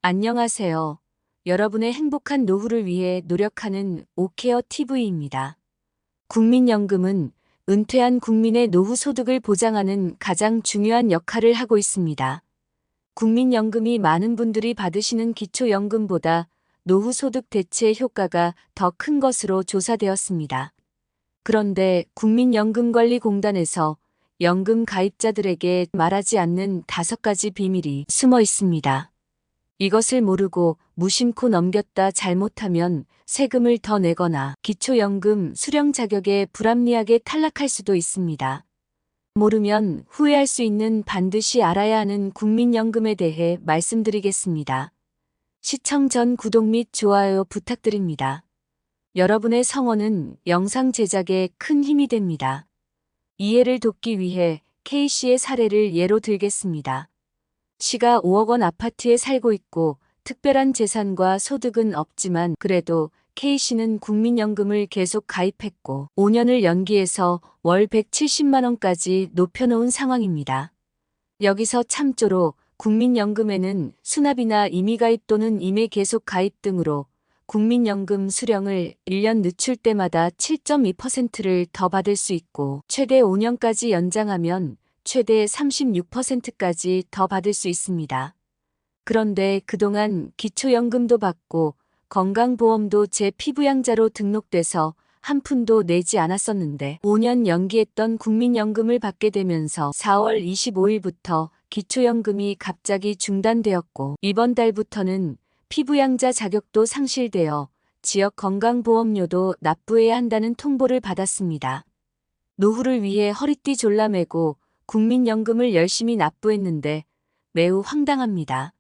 안녕하세요. 여러분의 행복한 노후를 위해 노력하는 오케어 TV입니다. 국민연금은 은퇴한 국민의 노후 소득을 보장하는 가장 중요한 역할을 하고 있습니다. 국민연금이 많은 분들이 받으시는 기초연금보다 노후 소득 대체 효과가 더 큰 것으로 조사되었습니다. 그런데 국민연금관리공단에서 연금 가입자들에게 말하지 않는 5가지 비밀이 숨어 있습니다. 이것을 모르고 무심코 넘겼다 잘못하면 세금을 더 내거나 기초연금 수령 자격에 불합리하게 탈락할 수도 있습니다. 모르면 후회할 수 있는 반드시 알아야 하는 국민연금에 대해 말씀드리겠습니다. 시청 전 구독 및 좋아요 부탁드립니다. 여러분의 성원은 영상 제작에 큰 힘이 됩니다. 이해를 돕기 위해 K씨의 사례를 예로 들겠습니다. 씨가 5억 원 아파트에 살고 있고 특별한 재산과 소득은 없지만 그래도 K씨는 국민연금을 계속 가입했고 5년을 연기해서 월 170만 원까지 높여놓은 상황입니다. 여기서 참조로 국민연금에는 수납이나 임의가입 또는 임의 계속 가입 등으로 국민연금 수령을 1년 늦출 때마다 7.2%를 더 받을 수 있고 최대 5년까지 연장하면 최대 36%까지 더 받을 수 있습니다. 그런데 그동안 기초연금도 받고 건강보험도 제 피부양자로 등록돼서 한 푼도 내지 않았었는데 5년 연기했던 국민연금을 받게 되면서 4월 25일부터 기초연금이 갑자기 중단되었고 이번 달부터는 피부양자 자격도 상실되어 지역 건강보험료도 납부해야 한다는 통보를 받았습니다. 노후를 위해 허리띠 졸라매고 국민연금을 열심히 납부했는데 매우 황당합니다.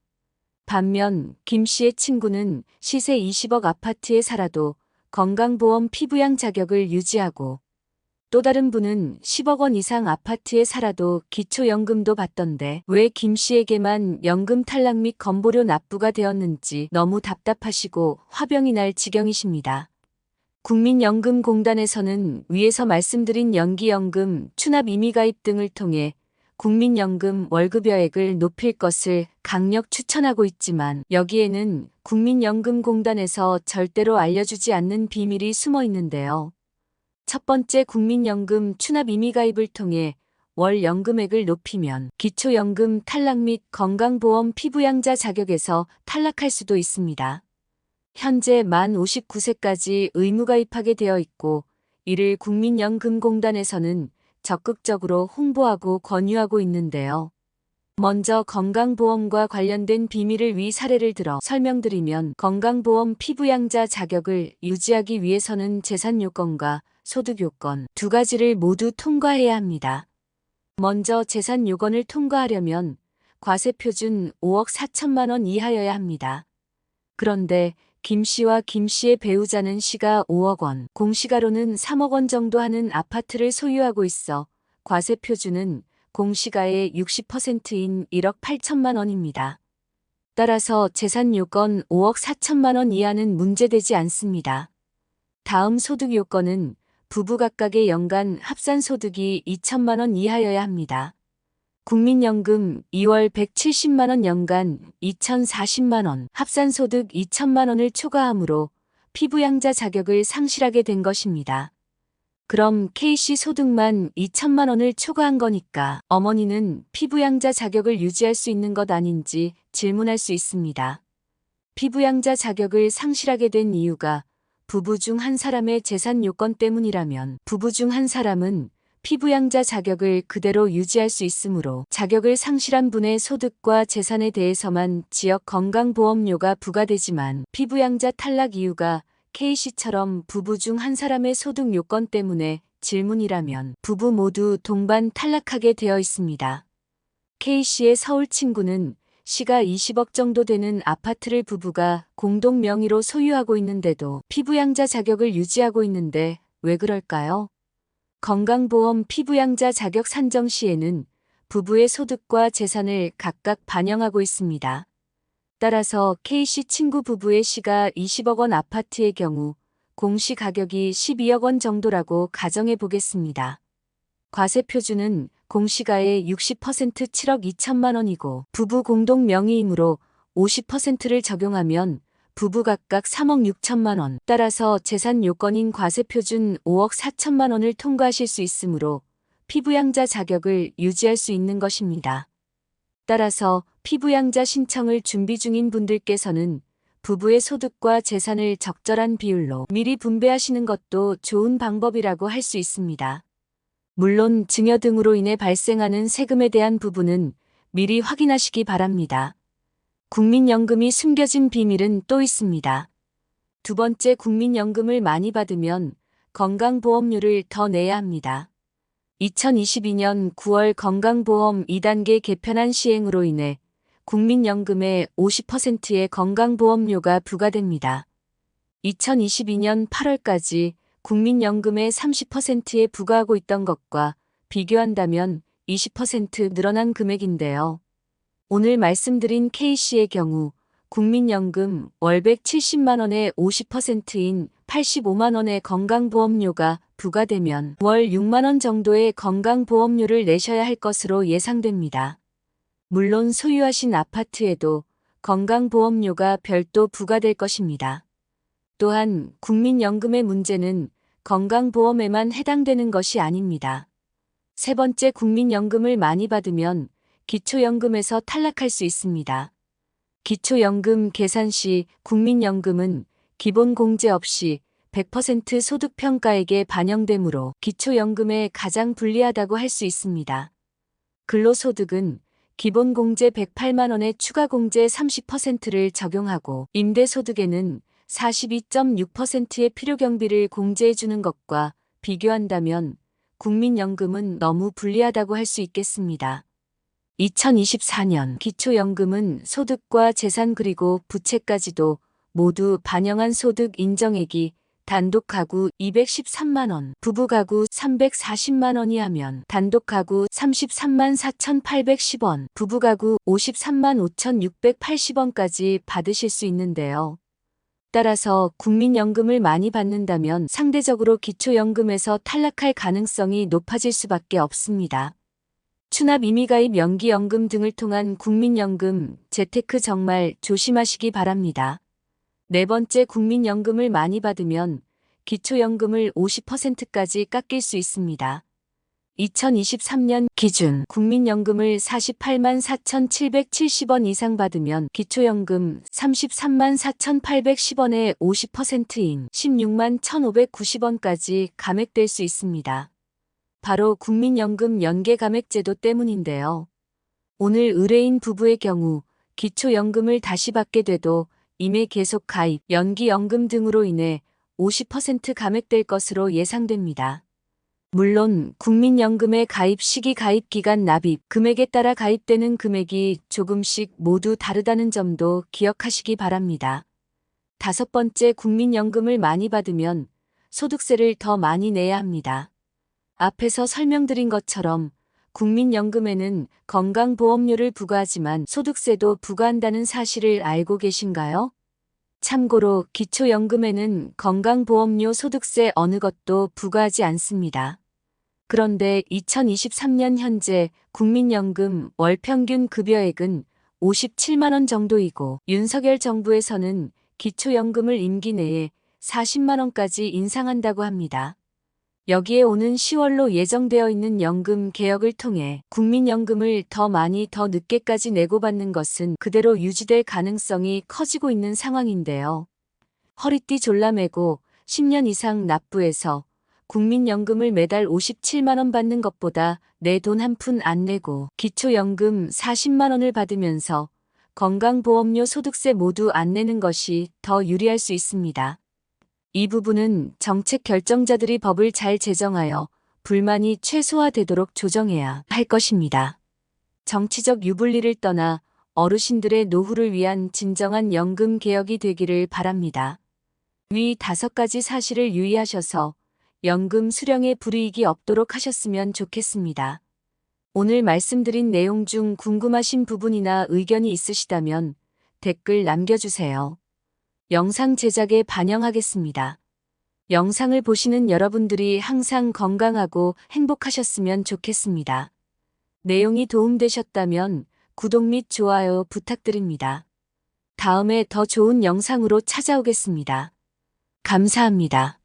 반면 김 씨의 친구는 시세 20억 아파트에 살아도 건강보험 피부양 자격을 유지하고 또 다른 분은 10억 원 이상 아파트에 살아도 기초연금도 받던데 왜 김 씨에게만 연금 탈락 및 건보료 납부가 되었는지 너무 답답하시고 화병이 날 지경이십니다. 국민연금공단에서는 위에서 말씀드린 연기연금, 추납 임의가입 등을 통해 국민연금 월급여액을 높일 것을 강력 추천하고 있지만 여기에는 국민연금공단에서 절대로 알려주지 않는 비밀이 숨어 있는데요. 첫 번째, 국민연금 추납 임의가입을 통해 월 연금액을 높이면 기초연금 탈락 및 건강보험 피부양자 자격에서 탈락할 수도 있습니다. 현재 만 59세까지 의무가입하게 되어 있고 이를 국민연금공단에서는 적극적으로 홍보하고 권유하고 있는데요. 먼저 건강보험과 관련된 비밀을 위 사례를 들어 설명드리면 건강보험 피부양자 자격을 유지하기 위해서는 재산 요건과 소득 요건 2가지를 모두 통과해야 합니다. 먼저 재산 요건을 통과하려면 과세표준 5억 4천만 원 이하여야 합니다. 그런데 김 씨와 김 씨의 배우자는 시가 5억 원, 공시가로는 3억 원 정도 하는 아파트를 소유하고 있어 과세표준은 공시가의 60%인 1억 8천만 원입니다. 따라서 재산 요건 5억 4천만 원 이하는 문제되지 않습니다. 다음 소득 요건은 부부 각각의 연간 합산 소득이 2천만 원 이하여야 합니다. 국민연금 2월 170만 원 연간 2,040만 원, 합산소득 2천만 원을 초과하므로 피부양자 자격을 상실하게 된 것입니다. 그럼 K씨 소득만 2천만 원을 초과한 거니까 어머니는 피부양자 자격을 유지할 수 있는 것 아닌지 질문할 수 있습니다. 피부양자 자격을 상실하게 된 이유가 부부 중 한 사람의 재산 요건 때문이라면 부부 중 한 사람은 피부양자 자격을 그대로 유지할 수 있으므로 자격을 상실한 분의 소득과 재산에 대해서만 지역 건강보험료가 부과되지만 피부양자 탈락 이유가 K씨처럼 부부 중 한 사람의 소득 요건 때문에 질문이라면 부부 모두 동반 탈락하게 되어 있습니다. K씨의 서울 친구는 시가 20억 정도 되는 아파트를 부부가 공동 명의로 소유하고 있는데도 피부양자 자격을 유지하고 있는데 왜 그럴까요? 건강보험 피부양자 자격 산정 시에는 부부의 소득과 재산을 각각 반영하고 있습니다. 따라서 K씨 친구 부부의 시가 20억 원 아파트의 경우 공시 가격이 12억 원 정도라고 가정해 보겠습니다. 과세표준은 공시가의 60% 7억 2천만 원이고 부부 공동 명의이므로 50%를 적용하면 부부 각각 3억 6천만 원, 따라서 재산 요건인 과세표준 5억 4천만 원을 통과하실 수 있으므로 피부양자 자격을 유지할 수 있는 것입니다. 따라서 피부양자 신청을 준비 중인 분들께서는 부부의 소득과 재산을 적절한 비율로 미리 분배하시는 것도 좋은 방법이라고 할 수 있습니다. 물론 증여 등으로 인해 발생하는 세금에 대한 부분은 미리 확인하시기 바랍니다. 국민연금이 숨겨진 비밀은 또 있습니다. 두 번째, 국민연금을 많이 받으면 건강보험료를 더 내야 합니다. 2022년 9월 건강보험 2단계 개편안 시행으로 인해 국민연금의 50%의 건강보험료가 부과됩니다. 2022년 8월까지 국민연금의 30%에 부과하고 있던 것과 비교한다면 20% 늘어난 금액인데요. 오늘 말씀드린 K씨의 경우 국민연금 월 170만 원의 50%인 85만 원의 건강보험료가 부과되면 월 6만 원 정도의 건강보험료를 내셔야 할 것으로 예상됩니다. 물론 소유하신 아파트에도 건강보험료가 별도 부과될 것입니다. 또한 국민연금의 문제는 건강보험에만 해당되는 것이 아닙니다. 세 번째, 국민연금을 많이 받으면 기초연금에서 탈락할 수 있습니다. 기초연금 계산 시 국민연금은 기본공제 없이 100% 소득평가액에 반영되므로 기초연금에 가장 불리하다고 할 수 있습니다. 근로소득은 기본공제 108만 원에 추가공제 30%를 적용하고 임대소득에는 42.6%의 필요경비를 공제해주는 것과 비교한다면 국민연금은 너무 불리하다고 할 수 있겠습니다. 2024년 기초연금은 소득과 재산 그리고 부채까지도 모두 반영한 소득 인정액이 단독 가구 213만 원, 부부 가구 340만 원이 하면 단독 가구 33만 4,810원, 부부 가구 53만 5,680원까지 받으실 수 있는데요. 따라서 국민연금을 많이 받는다면 상대적으로 기초연금에서 탈락할 가능성이 높아질 수밖에 없습니다. 추납 임의가입 연기연금 등을 통한 국민연금, 재테크 정말 조심하시기 바랍니다. 네 번째, 국민연금을 많이 받으면 기초연금을 50%까지 깎일 수 있습니다. 2023년 기준 국민연금을 48만 4,770원 이상 받으면 기초연금 33만 4,810원의 50%인 16만 1,590원까지 감액될 수 있습니다. 바로 국민연금 연계감액제도 때문인데요. 오늘 의뢰인 부부의 경우 기초연금을 다시 받게 돼도 임의 계속 가입, 연기연금 등으로 인해 50% 감액될 것으로 예상됩니다. 물론 국민연금의 가입 시기, 가입 기간, 납입 금액에 따라 가입되는 금액이 조금씩 모두 다르다는 점도 기억하시기 바랍니다. 다섯 번째, 국민연금을 많이 받으면 소득세를 더 많이 내야 합니다. 앞에서 설명드린 것처럼 국민연금에는 건강보험료를 부과하지만 소득세도 부과한다는 사실을 알고 계신가요? 참고로 기초연금에는 건강보험료, 소득세 어느 것도 부과하지 않습니다. 그런데 2023년 현재 국민연금 월 평균 급여액은 57만 원 정도이고 윤석열 정부에서는 기초연금을 임기 내에 40만 원까지 인상한다고 합니다. 여기에 오는 10월로 예정되어 있는 연금 개혁을 통해 국민연금을 더 많이 더 늦게까지 내고 받는 것은 그대로 유지될 가능성이 커지고 있는 상황인데요. 허리띠 졸라매고 10년 이상 납부해서 국민연금을 매달 57만 원 받는 것보다 내 돈 한 푼 안 내고 기초연금 40만 원을 받으면서 건강보험료, 소득세 모두 안 내는 것이 더 유리할 수 있습니다. 이 부분은 정책 결정자들이 법을 잘 제정하여 불만이 최소화되도록 조정해야 할 것입니다. 정치적 유불리를 떠나 어르신들의 노후를 위한 진정한 연금 개혁이 되기를 바랍니다. 위 5가지 사실을 유의하셔서 연금 수령에 불이익이 없도록 하셨으면 좋겠습니다. 오늘 말씀드린 내용 중 궁금하신 부분이나 의견이 있으시다면 댓글 남겨주세요. 영상 제작에 반영하겠습니다. 영상을 보시는 여러분들이 항상 건강하고 행복하셨으면 좋겠습니다. 내용이 도움되셨다면 구독 및 좋아요 부탁드립니다. 다음에 더 좋은 영상으로 찾아오겠습니다. 감사합니다.